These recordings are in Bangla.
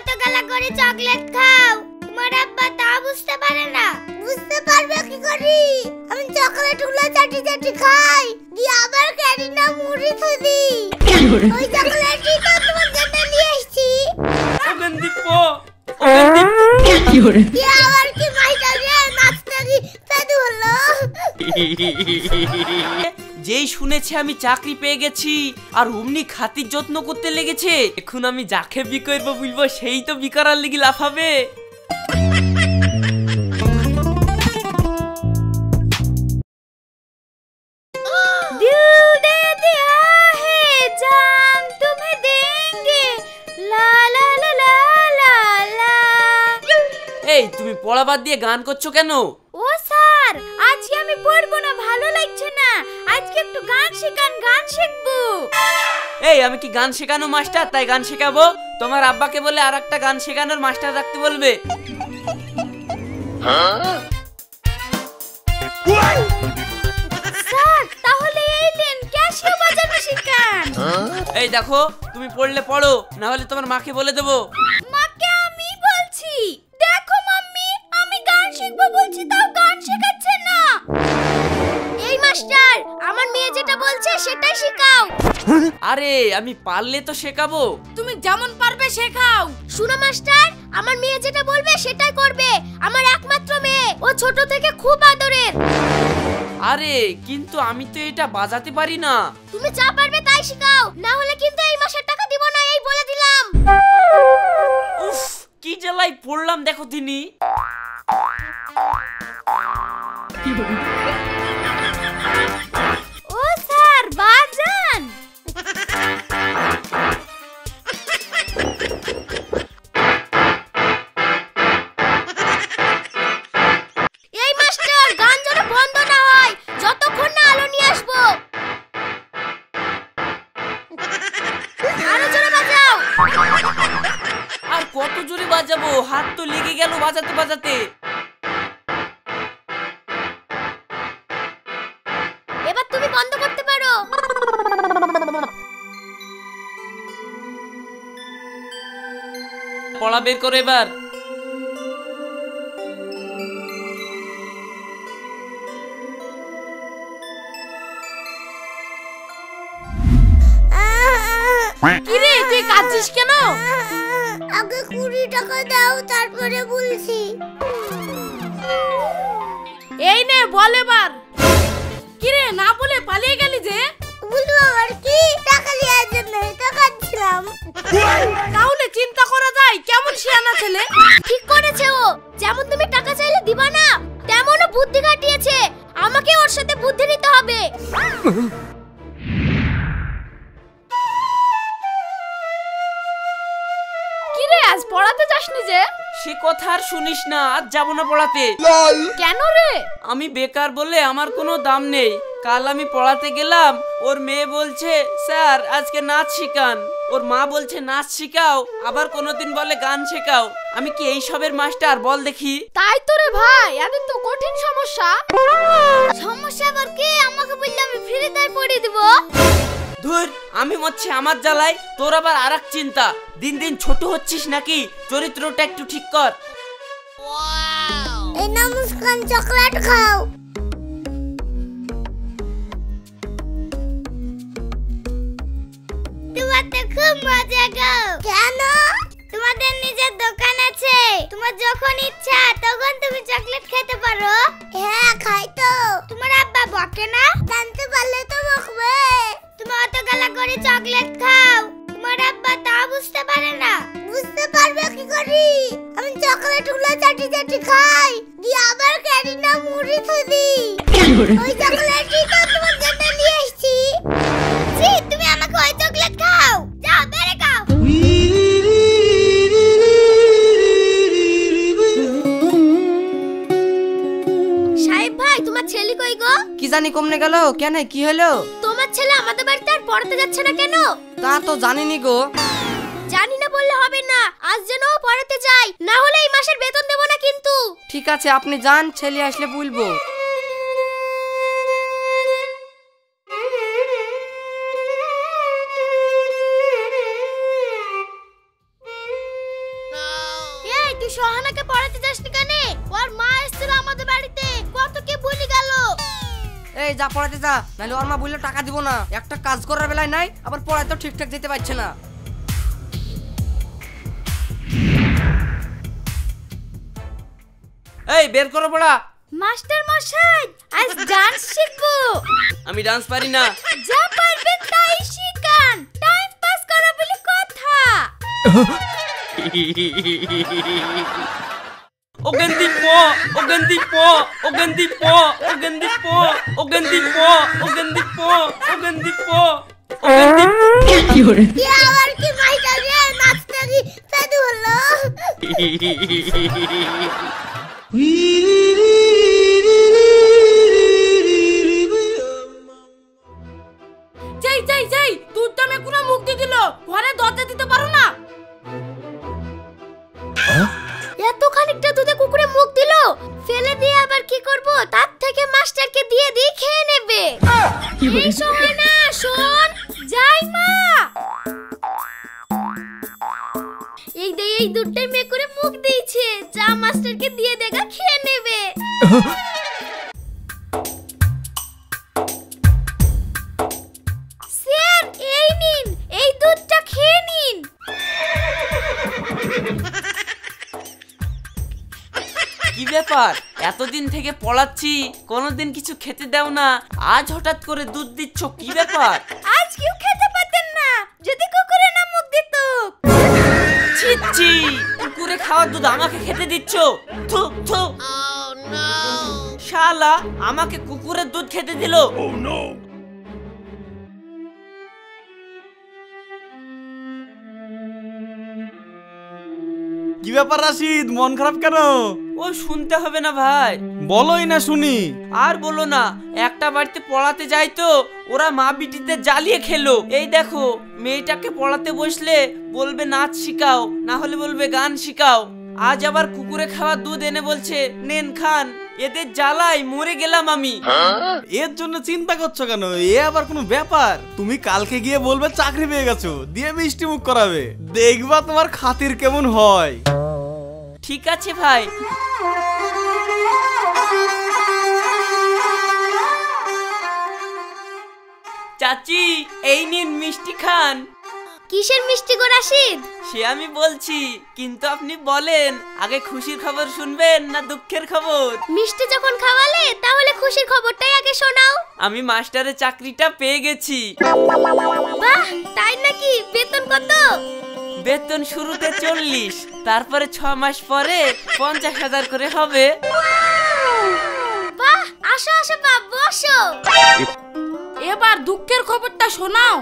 অত গালা করে চকলেট খাও, তোমার আব্বা তা বুঝতে পারে না? বুঝতে পারবে কি করি? আমি চকলেট গুলো চাটি চাটি খাই, দিয়ে আবার ক্যারি না মুড়ি থুদি। ওই চকলেটই তো তোমার জন্য নিয়ে এসেছি। ওগেন দীপ কি করে? কি আবার কি মাইটা রে নাচতে কি পেদু হলো? যেই শুনেছে আমি চাকরি পেয়ে গেছি আর অমনি খাতির যত্ন করতে লেগেছে। এখন আমি যাকে বি করবো বলবো সেই তো বি করার লেগে লাফাবে। এই তুমি পড়া বাদ দিয়ে গান করছো কেন? ও স্যার, আজকে আমি পড়বো না, ভালো লাগছে না। আজকে একটু গান শেখান, গান শিখবো। এই আমি কি গান শেখানো মাস্টার তাই গান শেখাবো? তোমার আব্বাকে বলে আরেকটা গান শেখানোর মাস্টার রাখতে বলবে। স্যার তাহলে এই নেন, ক্যাশিও বাজানো শেখান। এই দেখো তুমি পড়লে পড়ো, না হলে তোমার মাকে বলে দেবো। মাকে আমি বলছি। দেখো মাম্মি, আমি গান শিখবো বলছি তাও গান শেখাচ্ছে না। এই মাস্টার, আমার মেয়ে যেটা বলছে সেটাই শেখাও। আরে আমি পারলে তো শেখাবো। তুমি যেমন পারবে শেখাও। শুনো মাস্টার, আমার মেয়ে যেটা বলবে সেটাই করবে। আমার একমাত্র মেয়ে, ও ছোট থেকে খুব আদরের। আরে কিন্তু আমি তো এটা বাজাতে পারি না। তুমি যা পারবে তাই শেখাও, না হলে কিন্তু এই মাসের টাকা দিব না, এই বলে দিলাম। উফ কি জ্বালাই পড়লাম দেখো তিনি। ও স্যার বাজান। এই মাস্টার, গান যেন বন্ধ না হয় যতক্ষণ না আলো নিয়ে আসবো। আরো জোরে বাজাও। আর কত জোরে বাজাবো, হাত তো লেগে গেল বাজাতে বাজাতে। এবার তুমি বন্ধ করতে পারো। পড়া বের করো এবার। কিরে তুই কাঁদছিস কেন? আগে 20 টাকা দাও, তারপরে বলছি। এই নে বল এবার। কিরে না বলে পালিয়ে গেলি যে? বলবো আর কি, টাকা লিয়ার জন্য তো কাঁদছিলাম। তাহলে চিন্তা করা যায় কেমন শিয়ানা ছেলে। ঠিক করেছে ও, যেমন তুমি টাকা চাইলে দিবা না, তেমনও বুদ্ধি খাটিয়েছে। আমাকে ওর সাথে বুদ্ধি নিতে হবে। কিরে আজ পড়াতে যাসনি যে? সে কথা আর শুনিস না, আজ যাবো না পড়াতে। কেন রে? আমি বেকার বলে আমার কোনো দাম নেই। কাল আমি পড়াতে গেলাম, ওর মেয়ে বলছে স্যার আজকে নাচ শিখান। ওর মা বলছে নাচ শিখাও, আবার কোনোদিন বলে গান শেখাও। আমি কি এই সবের মাস্টার বল দেখি? তাই তো রে ভাই, এদের তো কঠিন সমস্যা। সমস্যা আবার কি? আমাকে বললে আমি ফ্রিতে পড়িয়ে দেব। ধুর, আমি মরছি আমার জ্বালায়, তোর আবার আরেক চিন্তা। দিন দিন ছোট হচ্ছিস নাকি? চরিত্রটা একটু ঠিক কর। এই না মুস্কান, চকলেট খাও। তোমার তো খুব মজা গো। কেন? তোমাদের নিজের দোকান আছে, তোমার যখন ইচ্ছা তখন তুমি চকলেট খেতে পারো। হ্যাঁ খাই তো। তোমার আব্বা বকে না? জানতে পারলে তো বকবে। তুমি অত গালা করে চকলেট খাও, তোমার আব্বা তা বুঝতে পারে না? বুঝতে পারবে কি করি? আমি চকলেট গুলো চাটি চাটি খাই, দিয়ে আবার ক্যারি না মুড়ি থুদি। ওই চকলেটই তো তোমার জন্য নিয়ে এসেছি। জি, তুমি আমাকে ওই চকলেট খাও। যাও বেরে খাও। সাহেব ভাই, তোমার ছেলে কই গো? কি জানি কমনে গেল কেন, কি হলো? তোমার ছেলে আমাদের বাড়িতে আর পড়তে যাচ্ছে না কেন? তা তো জানিনি গো। জানি না বললে হবে না, আজ যেন ও পড়াতে যায়, না হলে এই মাসের বেতন দেব না কিন্তু। ঠিক আছে আপনি যান, ছেলে আসলে বলবো। তুই সোহানাকে পড়াতে যাসনি কেন? ওর মা এসেছিল আমাদের বাড়িতে, কত কি ভুলে গেল। এই যা পড়াতে যা, নাহলে ওর মা বললে টাকা দিব না। একটা কাজ করার বেলায় নাই, আবার পড়াতেও ঠিকঠাক দিতে পারছে না। এই বের করো পড়া। মাস্টার মশাই, আজ ডান্স শিখবো। আমি ডান্স পারি না। যা পারবেন তাই শিখান, টাইম পাস করা বলে কথা। ওগেন্দি পো, ওগেন্দি পো, ওগেন্দি পো, ওগেন্দি পো, ওগেন্দি পো, ওগেন্দি পো, ওগেন্দি পো, ওগেন্দি। কি আবার কি মাইটা রে নাচতে কি চালু হলো? যাই যাই যাই, তোর দামে কোনো মুক্তি দিল, ঘরে দরজা দিতে পারো না। এত খানিকটা দুধে কুকুরে মুখ দিল, ফেলে দিয়ে আবার কি করব? তার থেকে মাস্টারকে দিয়ে দিয়ে খেয়ে নেবে। এই সময় না, শোন যাই মা। এই দুধটাই মেয়ে করে মুখ দিয়েছে, যা মাস্টারকে দিয়ে দেখা খেয়ে নেবে। স্যার এই নিন, এই দুধটা খেয়ে নিন। কি ব্যাপার, এতদিন থেকে পড়াচ্ছি, কোনোদিন কিছু খেতে দাও না, আজ হঠাৎ করে দুধ দিচ্ছ, কি ব্যাপার? আজ কেউ খেতে পারতেন না যদি কুকুরে না মুখ দিত। ছিচ্ছি, কুকুরে খাওয়ার দুধ আমাকে খেতে দিচ্ছ? থু থু। শালা আমাকে কুকুরের দুধ খেতে দিল। কি ব্যাপার রাশিদ, মন খারাপ কেন? ও শুনতে হবে না ভাই, বলোই না শুনি। আর বলো না, একটা বাড়িতে পড়াতে যাই তো ওরা মা বিটিতে জ্বালিয়ে খেলো। এই দেখো, মেয়েটাকে পড়াতে বসলে বলবে নাচ শিখাও, না হলে বলবে গান শিখাও। আজ আবার কুকুরে খাওয়া দুধ এনে বলছে নেন খান। এদের জ্বালাই মরে গেলাম আমি। এর জন্য চিন্তা করছো কেন? এ আবার কোনো ব্যাপার? তুমি কালকে গিয়ে বলবে চাকরি পেয়ে গেছো, দিয়ে মিষ্টি মুখ করাবে, দেখবা তোমার খাতির কেমন হয়। ঠিক আছে ভাই। চাচি এই নিন মিষ্টি খান। কিসের মিষ্টি গো রাশিদ? সে আমি বলছি, কিন্তু আপনি বলেন আগে খুশির খবর শুনবেন না দুঃখের খবর? মিষ্টি যখন খাওয়ালে তাহলে খুশির খবরটাই আগে শোনাও। আমি মাস্টারের চাকরিটা পেয়ে গেছি। বাহ, তাই নাকি? বেতন কত? বেতন শুরুতে 40, তারপরে 6 মাস পরে 50,000 করে হবে। বাহ, আসো আসো বাপ, বসো। এবার দুঃখের খবরটা শোনাও।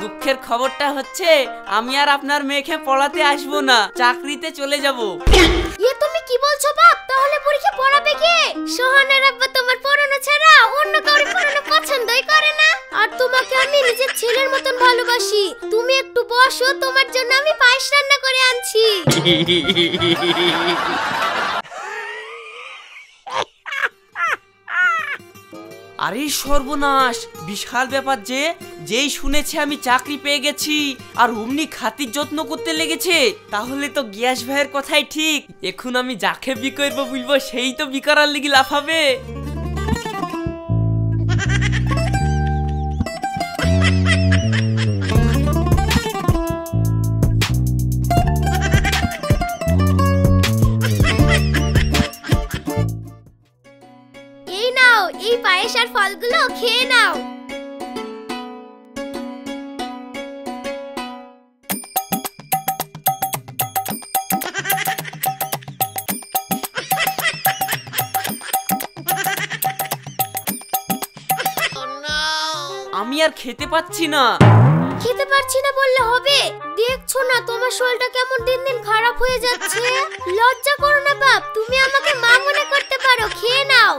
দুঃখের খবরটা হচ্ছে আমি আর আপনার মেয়েকে পড়াতে আসবো না, চাকরিতে চলে যাব। এ তুমি কি বলছো বাপ? তাহলে পরীক্ষা পড়াবে কে? সোহানের আব্বা তোমার পড়ানো ছাড়া অন্য কাউকে পড়ানো পছন্দই করে না। আর তোমাকে আমি নিজের ছেলের মতন ভালোবাসি। তুমি একটু বসো, তোমার জন্য আমি পায়েস রান্না করে আনছি। আরে সর্বনাশ, বিশাল ব্যাপার যে, যেই শুনেছে আমি চাকরি পেয়ে গেছি আর অমনি খাতির যত্ন করতে লেগেছে। তাহলে তো গিয়াস ভাইয়ের কথাই ঠিক, এখন আমি যাকে বি করবো বলবো সেই তো বি করার লেগে লাফাবে। এই নাও, এই পায়েস আর ফলগুলো খেয়ে নাও। আমি আর খেতে পাচ্ছি না। খেতে পারছি না বললে হবে? দেখছো না তোমার শরীরটা কেমন দিন দিন খারাপ হয়ে যাচ্ছে। লজ্জা করো না বাপ, তুমি আমাকে মা মনে করতে পারো, খেয়ে নাও।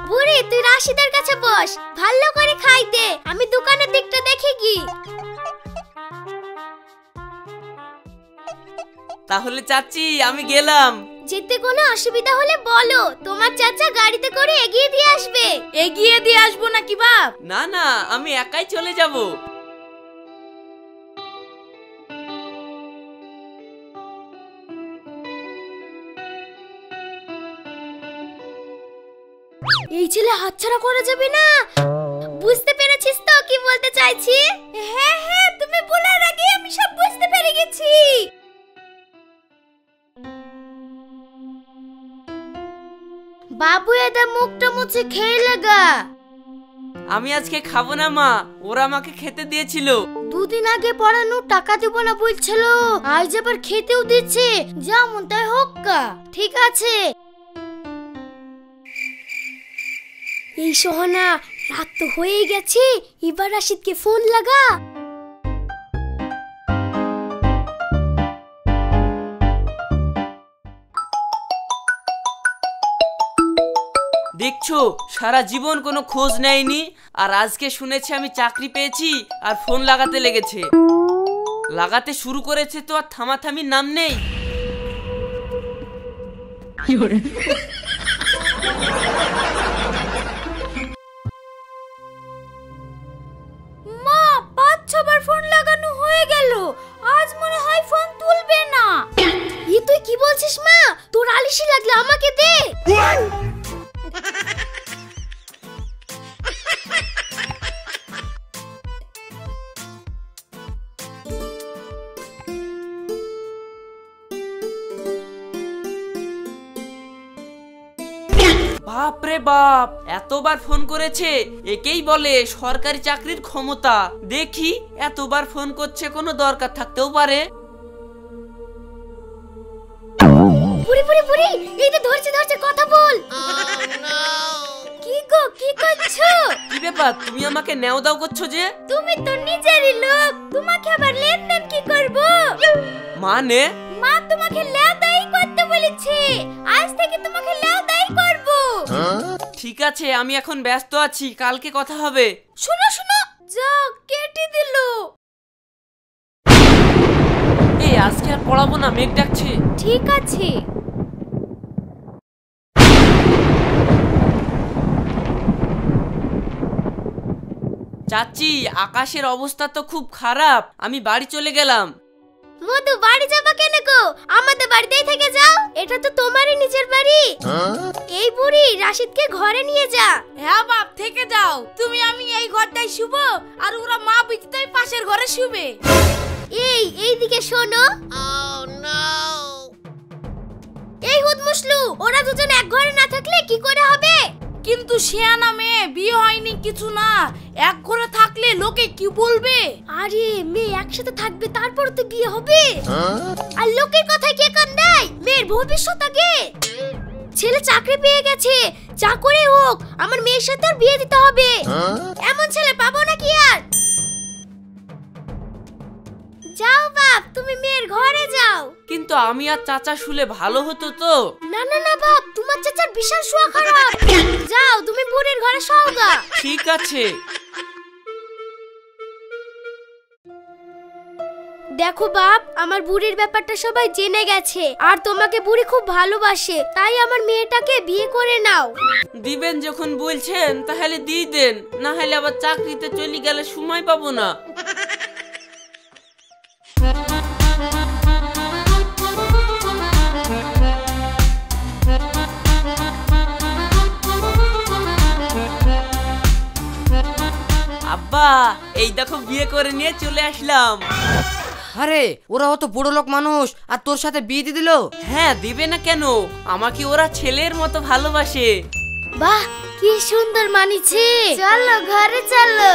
বুড়ি তুই রাশিদের কাছে বস, ভালো করে খাইতে, আমি দোকানের দিকটা দেখে কি। তাহলে চাচি আমি গেলাম। যেতে কোনো অসুবিধা হলে বলো, তোমার চাচা গাড়িতে করে এগিয়ে দিয়ে আসবে। এগিয়ে দিয়ে আসবো নাকি বাপ? না না, আমি একাই চলে যাব। এই ছেলে হাতছাড়া করে যাবে না। বুঝতে পেরেছিস তো কি বলতে চাইছি? হ্যাঁ হ্যাঁ, তুমি বলার আগে আমি সব বুঝতে পেরে গেছি। বাবু এদের মুখটা মুছে খেয়ে লাগা। আমি আজকে খাবো না মা, ওরা আমাকে খেতে দিয়েছিল। দুদিন আগে পড়ানো টাকা দেবো না বলছিল, আজ আবার খেতেও দিচ্ছে। যেমন তাই হোক কা। ঠিক আছে। এই সোহানা, রাত তো হয়ে গেছে, এবার রাশিদকে ফোন লাগা। দেখছো সারা জীবন কোনো খোঁজ নেয়নি, আর আজকে শুনেছি আমি চাকরি পেয়েছি আর ফোন লাগাতে লেগেছে। লাগাতে শুরু করেছে তো আর থামাথামির নাম নেই। মা, 5-6 বার ফোন লাগানো হয়ে গেল, আজ মনে হয় ফোন তুলবে না। তুই কি বলছিস মা? তোর আলিশি লাগলে আমাকে দে। বাপ রে বাপ, এতবার ফোন করেছে, একেই বলে সরকারি চাকরির ক্ষমতা। দেখি এতবার ফোন করছে, কোনো দরকার থাকতেও পারে। পুরি পুরি পুরি, এই তো ধরছে ধরছে, কথা বল। কি গো, কি করছো? কি ব্যাপার, তুমি আমাকে নেও দাও করছো যে? তুমি তো নিজেরই লোক, তোমাকে আবার লেনদেন কি করব? মানে? মা তোমাকে লেওদাই করতে বলেছে, আজ থেকে তোমাকে লেওদাই করব। ঠিক আছে, আমি এখন ব্যস্ত আছি, কালকে কথা হবে। শোনো শোনো, যা কেটে দিল। এই আজকে আর পড়াবো না, মেঘ ডাকছে। ঠিক আছে। চাচি, আকাশের অবস্থা তো খুব খারাপ, আমি বাড়ি চলে গেলাম। মধু, বাড়ি যাবা কেন গো? আমাদের বাড়িতেই থেকে যাও, এটা তো তোমারই নিজের বাড়ি। এই বুড়ি, রাশিদকে ঘরে নিয়ে যা। হ্যাঁ বাপ, থেকে যাও তুমি। আমি এই ঘরটাই শুব, আর ওরা মা বিচিতাই পাশের ঘরে শুবে। এইদিকে শোনো। এই হুদমুসলু, ওরা দুজন এক ঘরে না থাকলে কি করে হবে? কিন্তু শেয়ানা মেয়ে, বিয়ে হয়নি কিছু না, এক ঘরে থাকলে লোকে কি বলবে? আরে মেয়ে একসাথে থাকবে, তারপর তো বিয়ে হবে। আর লোকের কথায় কে কান দেয়? মেয়ের ভবিষ্যৎ আগে। ছেলে চাকরি পেয়ে গেছে, যা করে হোক আমার মেয়ের সাথে আর বিয়ে দিতে হবে। এমন ছেলে পাবো নাকি আর? যাও বাপ, তুমি মেয়ের ঘরে যাও। কিন্তু আমি আর চাচা শুলে ভালো হতো তো। না না না বাপ, তোমার চাচার বিশাল শোয়া খারাপ। যাও, তুমি বুড়ির ঘরে শোওগা। ঠিক আছে। দেখো বাপ, আমার বুড়ির ব্যাপারটা সবাই জেনে গেছে, আর তোমাকে বুড়ি খুব ভালোবাসে, তাই আমার মেয়েটাকে বিয়ে করে নাও। দিবেন যখন বলছেন তাহলে দিয়ে দেন, না হলে আবার চাকরিতে চলে গেলে সময় পাবো না। আব্বা, এই দেখো বিয়ে করে নিয়ে চলে আসলাম। আরে ওরা অত বড় লোক মানুষ, আর তোর সাথে বিয়ে দিয়ে দিল? হ্যাঁ, দিবে না কেন, আমাকে ওরা ছেলের মতো ভালোবাসে। বাহ, কি সুন্দর মানিছে। চলো ঘরে চলো।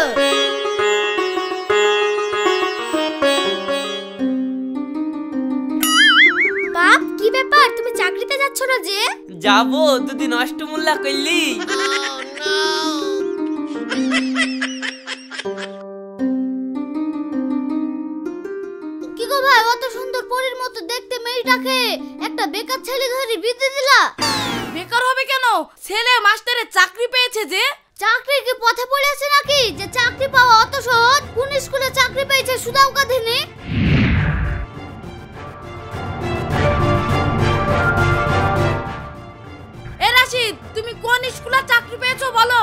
বাপ, কি ব্যাপার, তুমি চাকরিতে যাচ্ছ না যে? যাবো, দুদিন অষ্টমূল্যা করলি। কি গো ভাই, অত সুন্দর পরীর মতো দেখতে মেয়েটাকে একটা বেকার ছেলে ধরে বিয়ে দিয়ে দিলা? বেকার হবে কেন? ছেলে মাস্টারে চাকরি পেয়েছে যে। চাকরি কি পথে পড়ে আছে নাকি যে চাকরি পাওয়া অত সহজ? কোন স্কুলে চাকরি পেয়েছে সুদাও কাঁধেনে? এ রাশিদ, তুমি কোন স্কুলে চাকরি পেয়েছো বলো?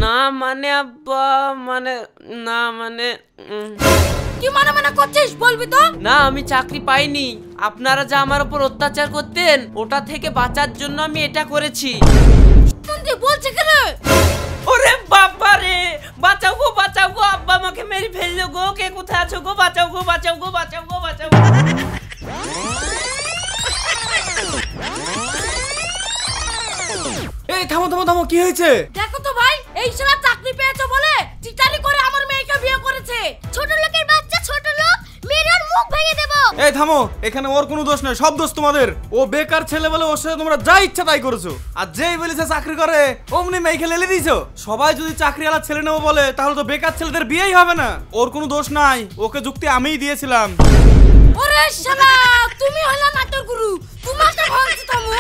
না মানে আব্বা, মানে না মানে কি মানে মানে করছিস, বলবি তো? না, আমি চাকরি পাইনি। আপনারা যা আমার উপর অত্যাচার করতেন, ওটা থেকে বাঁচার জন্য আমি এটা করেছি। মন দিয়ে বলছে কি রে? ওরে বাবা রে, বাঁচাও গো, আব্বা আমাকে মেরে ফেললো গো, কে কোথায় আছো গো, বাঁচাও গো। এই থামো কি হয়েছে? দেখো তো ভাই, এই শালা চাকরি পেয়েছে বলে চিটারি করে আমার মেয়েকে বিয়ে করেছে। ছোট লোকের বাচ্চা, ছোট লোক, মেয়ের ওর মুখ ভেঙে দেবো। এই থামো, এখানে ওর কোনো দোষ নেই, সব দোষ তোমাদের। ও বেকার ছেলে বলে ওর সাথে তোমরা যা ইচ্ছা তাই করেছো। আর যেই বলেছে চাকরি করে অমনি মেয়ে খেলে দিয়েছো। সবাই যদি চাকরিওয়ালা ছেলে নেবো বলে তাহলে তো বেকার ছেলেদের বিয়েই হবে না। ওর কোনো দোষ নাই, ওকে যুক্তি আমিই দিয়েছিলাম। ওরে শালা, তুমি হলা নাটক গুরু, তোমাকে ভাঙছি থামো।